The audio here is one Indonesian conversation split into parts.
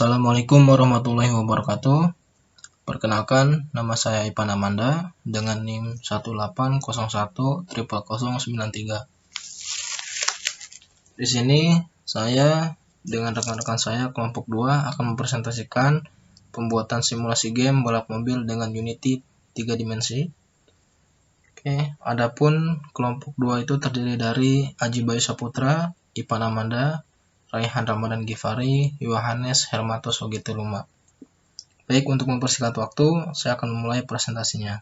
Assalamualaikum warahmatullahi wabarakatuh. Perkenalkan, nama saya Ipan Amanda dengan NIM 1801000093. Di sini saya dengan rekan-rekan saya kelompok 2 akan mempresentasikan pembuatan simulasi game balap mobil dengan Unity 3 dimensi. Oke, adapun kelompok 2 itu terdiri dari Aji Bayu Saputra, Ipan Amanda, Raihan Ramadan Gifari, Yohanes Hermato Sogeteluma. Baik, untuk mempersingkat waktu, saya akan memulai presentasinya.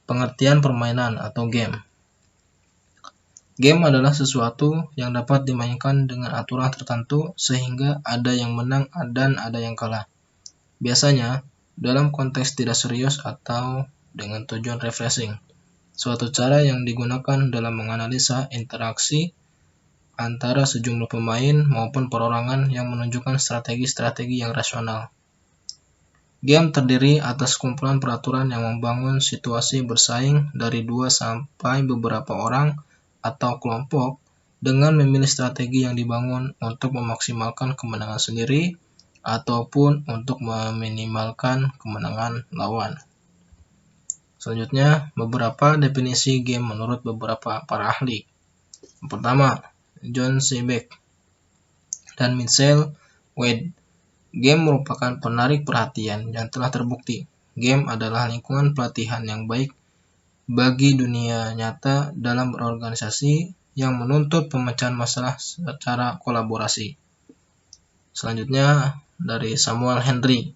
Pengertian permainan atau game. Game adalah sesuatu yang dapat dimainkan dengan aturan tertentu sehingga ada yang menang dan ada yang kalah. Biasanya, dalam konteks tidak serius atau dengan tujuan refreshing. Suatu cara yang digunakan dalam menganalisa interaksi antara sejumlah pemain maupun perorangan yang menunjukkan strategi-strategi yang rasional. Game terdiri atas kumpulan peraturan yang membangun situasi bersaing dari 2 sampai beberapa orang atau kelompok dengan memilih strategi yang dibangun untuk memaksimalkan kemenangan sendiri ataupun untuk meminimalkan kemenangan lawan. Selanjutnya, beberapa definisi game menurut beberapa para ahli. Yang pertama, John Sebeck dan Michel Wade. Game merupakan penarik perhatian yang telah terbukti. Game adalah lingkungan pelatihan yang baik bagi dunia nyata dalam berorganisasi yang menuntut pemecahan masalah secara kolaborasi. Selanjutnya dari Samuel Henry.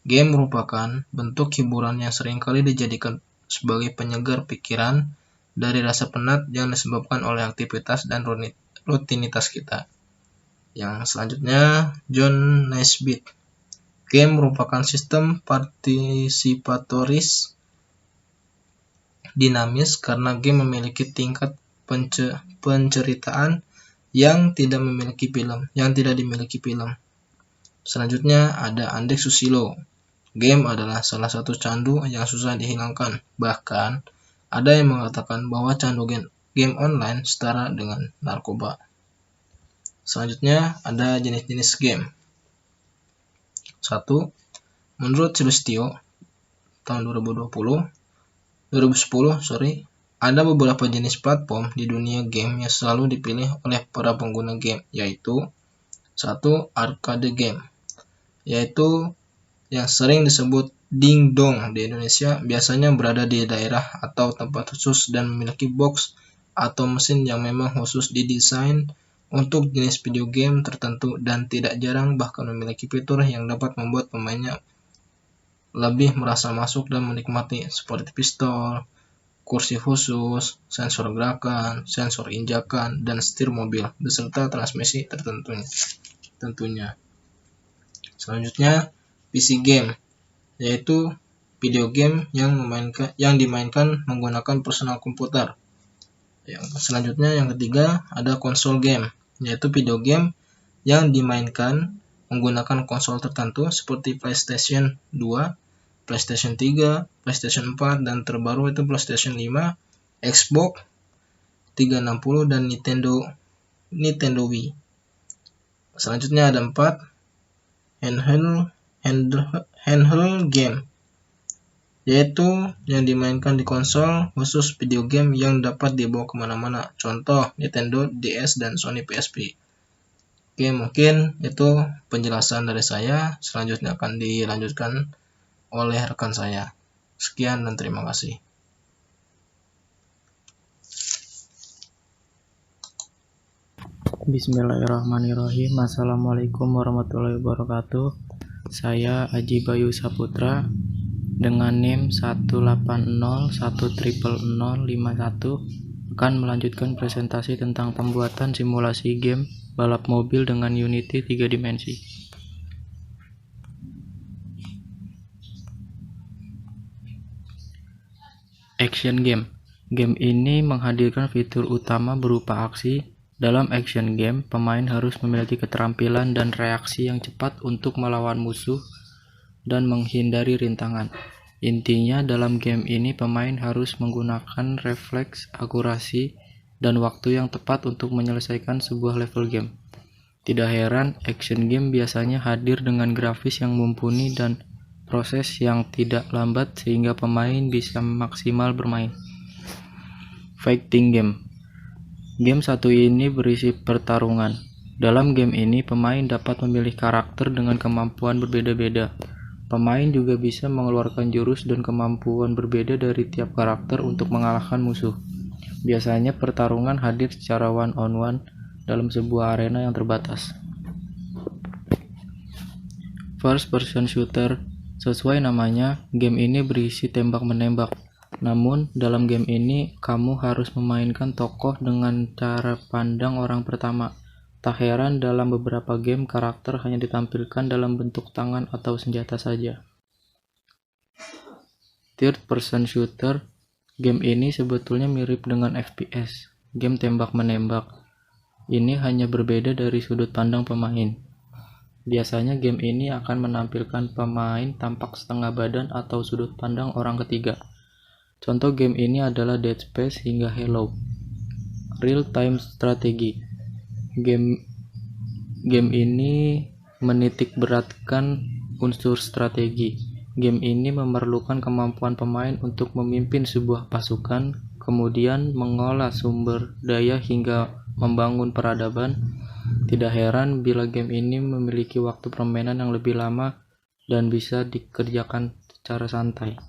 Game merupakan bentuk hiburan yang seringkali dijadikan sebagai penyegar pikiran dari rasa penat yang disebabkan oleh aktivitas dan rutinitas kita. Yang selanjutnya, John Naisbitt. Game merupakan sistem partisipatoris dinamis karena game memiliki tingkat penceritaan yang tidak dimiliki film. Selanjutnya ada Andek Susilo. Game adalah salah satu candu yang susah dihilangkan. Bahkan ada yang mengatakan bahwa candu game online setara dengan narkoba. Selanjutnya ada jenis-jenis game. 1. Menurut Celestio tahun 2010, ada beberapa jenis platform di dunia game yang selalu dipilih oleh para pengguna game, yaitu 1. Arcade game, yaitu yang sering disebut ding-dong di Indonesia, biasanya berada di daerah atau tempat khusus dan memiliki box atau mesin yang memang khusus didesain untuk jenis video game tertentu dan tidak jarang bahkan memiliki fitur yang dapat membuat pemainnya lebih merasa masuk dan menikmati, seperti pistol, kursi khusus, sensor gerakan, sensor injakan, dan setir mobil beserta transmisi tentunya. Selanjutnya PC game, yaitu video game yang dimainkan menggunakan personal komputer. Yang selanjutnya, yang ketiga, ada konsol game, yaitu video game yang dimainkan menggunakan konsol tertentu seperti PlayStation 2, PlayStation 3, PlayStation 4, dan terbaru itu PlayStation 5, Xbox 360, dan Nintendo Wii. Selanjutnya ada 4, handheld game, yaitu yang dimainkan di konsol khusus video game yang dapat dibawa kemana-mana, contoh Nintendo DS dan Sony PSP. Oke, mungkin itu penjelasan dari saya. Selanjutnya akan dilanjutkan oleh rekan saya. Sekian dan terima kasih. Bismillahirrahmanirrahim. Assalamualaikum warahmatullahi wabarakatuh. Saya Aji Bayu Saputra dengan NIM 180100051 akan melanjutkan presentasi tentang pembuatan simulasi game balap mobil dengan Unity 3 dimensi. Action game. Game ini menghadirkan fitur utama berupa aksi. Dalam action game, pemain harus memiliki keterampilan dan reaksi yang cepat untuk melawan musuh dan menghindari rintangan. Intinya, dalam game ini pemain harus menggunakan refleks, akurasi, dan waktu yang tepat untuk menyelesaikan sebuah level game. Tidak heran, action game biasanya hadir dengan grafis yang mumpuni dan proses yang tidak lambat sehingga pemain bisa maksimal bermain. Fighting game. Game satu ini berisi pertarungan. Dalam game ini, pemain dapat memilih karakter dengan kemampuan berbeda-beda. Pemain juga bisa mengeluarkan jurus dan kemampuan berbeda dari tiap karakter untuk mengalahkan musuh. Biasanya pertarungan hadir secara one-on-one dalam sebuah arena yang terbatas. First person shooter. Sesuai namanya, game ini berisi tembak-menembak. Namun, dalam game ini, kamu harus memainkan tokoh dengan cara pandang orang pertama. Tak heran dalam beberapa game, karakter hanya ditampilkan dalam bentuk tangan atau senjata saja. Third person shooter. Game ini sebetulnya mirip dengan FPS, game tembak-menembak. Ini hanya berbeda dari sudut pandang pemain. Biasanya game ini akan menampilkan pemain tampak setengah badan atau sudut pandang orang ketiga. Contoh game ini adalah Dead Space hingga Halo. Real time strategy. Game ini menitik beratkan unsur strategi. Game ini memerlukan kemampuan pemain untuk memimpin sebuah pasukan, kemudian mengolah sumber daya hingga membangun peradaban. Tidak heran bila game ini memiliki waktu permainan yang lebih lama dan bisa dikerjakan secara santai.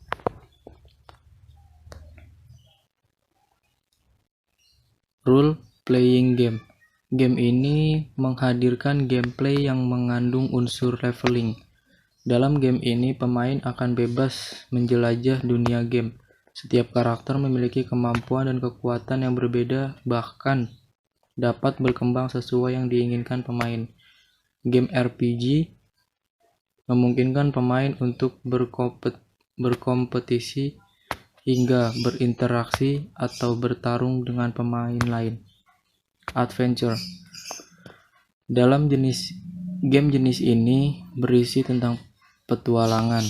Role playing game. Game ini menghadirkan gameplay yang mengandung unsur leveling. Dalam game ini, pemain akan bebas menjelajah dunia game. Setiap karakter memiliki kemampuan dan kekuatan yang berbeda, bahkan dapat berkembang sesuai yang diinginkan pemain. Game RPG memungkinkan pemain untuk berkompetisi hingga berinteraksi atau bertarung dengan pemain lain. Adventure. Dalam game jenis ini berisi tentang petualangan.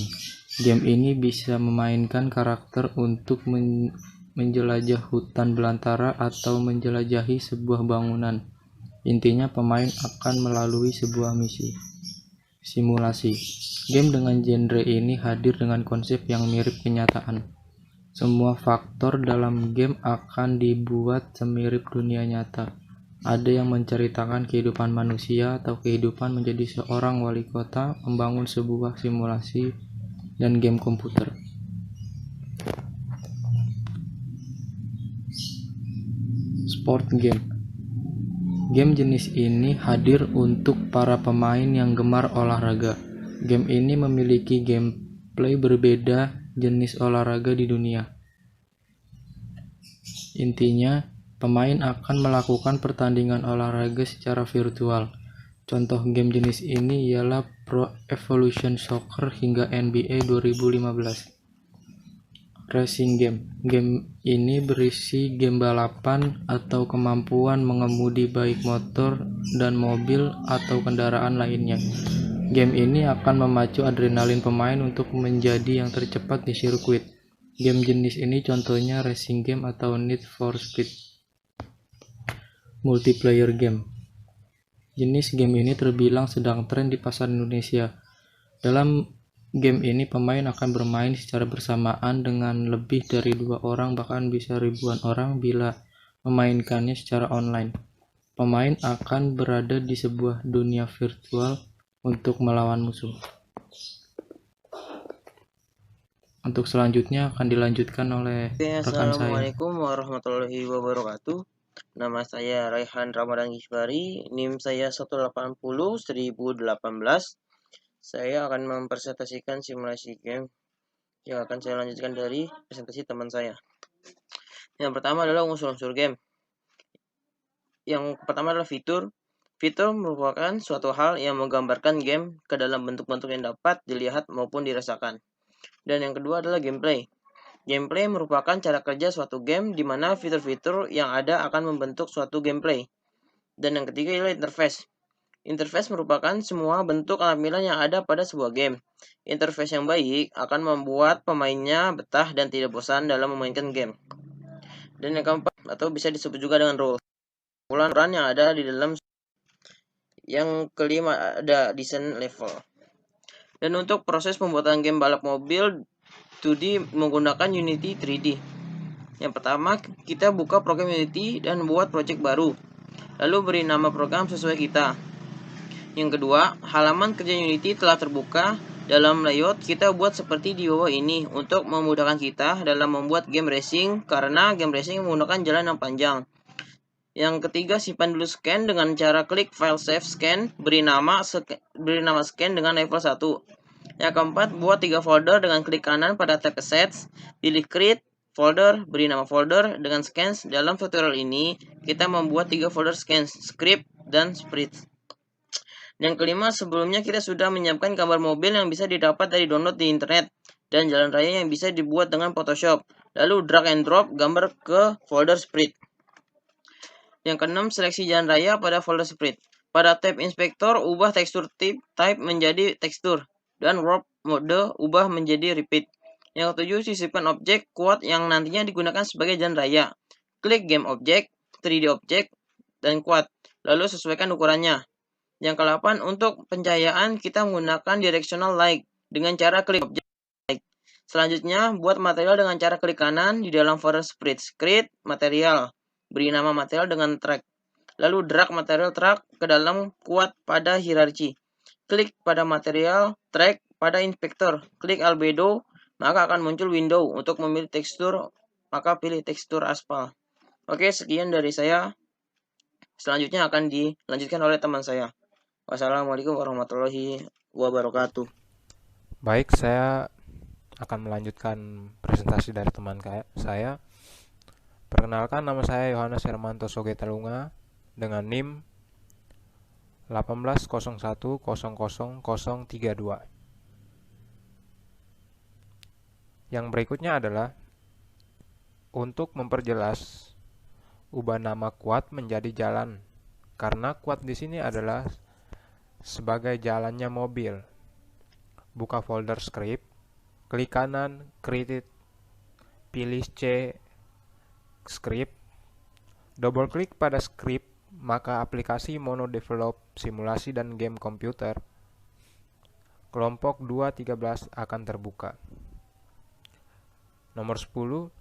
Game ini bisa memainkan karakter untuk menjelajah hutan belantara atau menjelajahi sebuah bangunan. Intinya pemain akan melalui sebuah misi. Simulasi. Game dengan genre ini hadir dengan konsep yang mirip kenyataan. Semua faktor dalam game akan dibuat semirip dunia nyata. Ada yang menceritakan kehidupan manusia atau kehidupan menjadi seorang wali kota, membangun sebuah simulasi dan game komputer. Sport game. Game jenis ini hadir untuk para pemain yang gemar olahraga. Game ini memiliki gameplay berbeda jenis olahraga di dunia. Intinya, pemain akan melakukan pertandingan olahraga secara virtual. Contoh game jenis ini ialah Pro Evolution Soccer hingga NBA 2015. Racing game. Game ini berisi game balapan atau kemampuan mengemudi baik motor dan mobil atau kendaraan lainnya. Game ini akan memacu adrenalin pemain untuk menjadi yang tercepat di sirkuit. Game jenis ini contohnya racing game atau Need for Speed. Multiplayer game. Jenis game ini terbilang sedang tren di pasar Indonesia. Dalam game ini pemain akan bermain secara bersamaan dengan lebih dari 2 orang, bahkan bisa ribuan orang bila memainkannya secara online. Pemain akan berada di sebuah dunia virtual untuk melawan musuh. Untuk selanjutnya akan dilanjutkan oleh rekan saya. Assalamualaikum warahmatullahi wabarakatuh. Nama saya Raihan Ramadan Gisbari, NIM saya 180-1018. Saya akan mempresentasikan simulasi game yang akan saya lanjutkan dari presentasi teman saya. Yang pertama adalah unsur-unsur game. Yang pertama adalah fitur. Fitur merupakan suatu hal yang menggambarkan game ke dalam bentuk-bentuk yang dapat dilihat maupun dirasakan. Dan yang kedua adalah gameplay. Gameplay merupakan cara kerja suatu game di mana fitur-fitur yang ada akan membentuk suatu gameplay. Dan yang ketiga adalah interface. Interface merupakan semua bentuk tampilan yang ada pada sebuah game. Interface yang baik akan membuat pemainnya betah dan tidak bosan dalam memainkan game. Dan yang keempat, atau bisa disebut juga dengan role, aturan yang ada di dalam. Yang kelima ada desain level. Dan untuk proses pembuatan game balap mobil 2D menggunakan Unity 3D. Yang pertama, kita buka program Unity dan buat project baru. Lalu beri nama program sesuai kita. Yang kedua, halaman kerja Unity telah terbuka. Dalam layout, kita buat seperti di bawah ini untuk memudahkan kita dalam membuat game racing karena game racing menggunakan jalan yang panjang. Yang ketiga, simpan dulu scan dengan cara klik file save scan, beri nama scan dengan level 1. Yang keempat, buat 3 folder dengan klik kanan pada tab assets, pilih create folder, beri nama folder dengan scans. Dalam tutorial ini, kita membuat 3 folder scans, script, dan sprite. Yang kelima, sebelumnya kita sudah menyiapkan gambar mobil yang bisa didapat dari download di internet dan jalan raya yang bisa dibuat dengan Photoshop. Lalu drag and drop gambar ke folder sprite. Yang keenam, seleksi jalan raya pada folder sprite. Pada tab inspektor, ubah tekstur type menjadi tekstur dan warp mode ubah menjadi repeat. Yang ketujuh, sisipkan objek quad yang nantinya digunakan sebagai jalan raya. Klik game object, 3D object, dan quad. Lalu sesuaikan ukurannya. Yang ke-8, untuk pencahayaan kita menggunakan directional light dengan cara klik objek light. Selanjutnya, buat material dengan cara klik kanan di dalam folder sprite. Create material. Beri nama material dengan track. Lalu drag material track ke dalam quad pada hierarki. Klik pada material track pada inspektor. Klik albedo, maka akan muncul window untuk memilih tekstur, maka pilih tekstur aspal. Oke, sekian dari saya. Selanjutnya akan dilanjutkan oleh teman saya. Wassalamualaikum warahmatullahi wabarakatuh. Baik, saya akan melanjutkan presentasi dari teman saya. Perkenalkan, nama saya Yohanes Hermanto Sogetalunga dengan NIM 180100032. Yang berikutnya adalah untuk memperjelas ubah nama quad menjadi jalan, karena quad di sini adalah sebagai jalannya mobil. Buka folder script, klik kanan, create, pilih C script, double klik pada script, maka aplikasi monodevelop simulasi dan game komputer kelompok 213 akan terbuka. Nomor 10,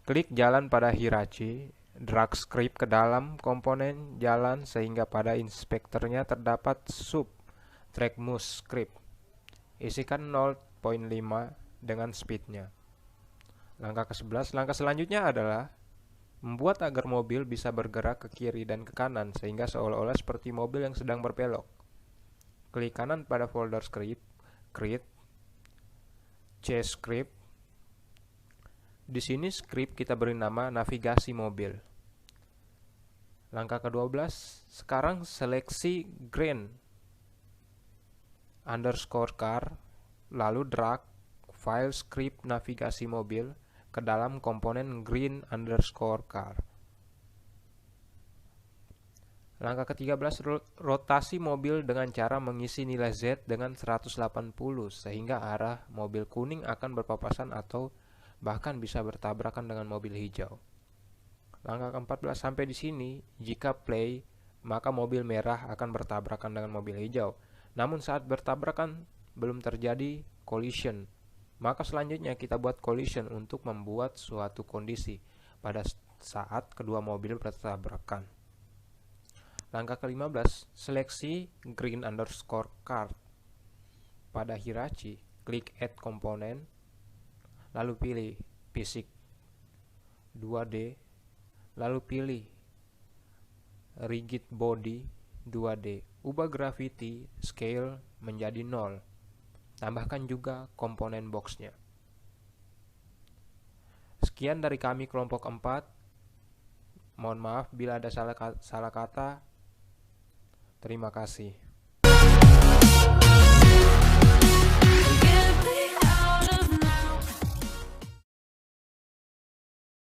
klik jalan pada hierarki, drag script ke dalam komponen jalan sehingga pada inspektornya terdapat sub track mouse script. Isikan 0.5 dengan speednya. Langkah ke-11, langkah selanjutnya adalah membuat agar mobil bisa bergerak ke kiri dan ke kanan sehingga seolah-olah seperti mobil yang sedang berbelok. Klik kanan pada folder script, create, C script. Di sini script kita beri nama navigasi mobil. Langkah ke-12, sekarang seleksi green _car, lalu drag file script navigasi mobil ke dalam komponen green _car. Langkah ke-13, rotasi mobil dengan cara mengisi nilai Z dengan 180 sehingga arah mobil kuning akan berpapasan atau bahkan bisa bertabrakan dengan mobil hijau. Langkah ke-14, sampai di sini, jika play, maka mobil merah akan bertabrakan dengan mobil hijau. Namun saat bertabrakan belum terjadi collision, maka selanjutnya kita buat collision untuk membuat suatu kondisi pada saat kedua mobil bertabrakan. Langkah ke-15, seleksi green _car. Pada hierarki, klik add komponen, lalu pilih fisik 2D, lalu pilih rigid body 2D, ubah gravity scale menjadi 0, tambahkan juga komponen boxnya. Sekian dari kami kelompok 4, mohon maaf bila ada salah kata. Terima kasih.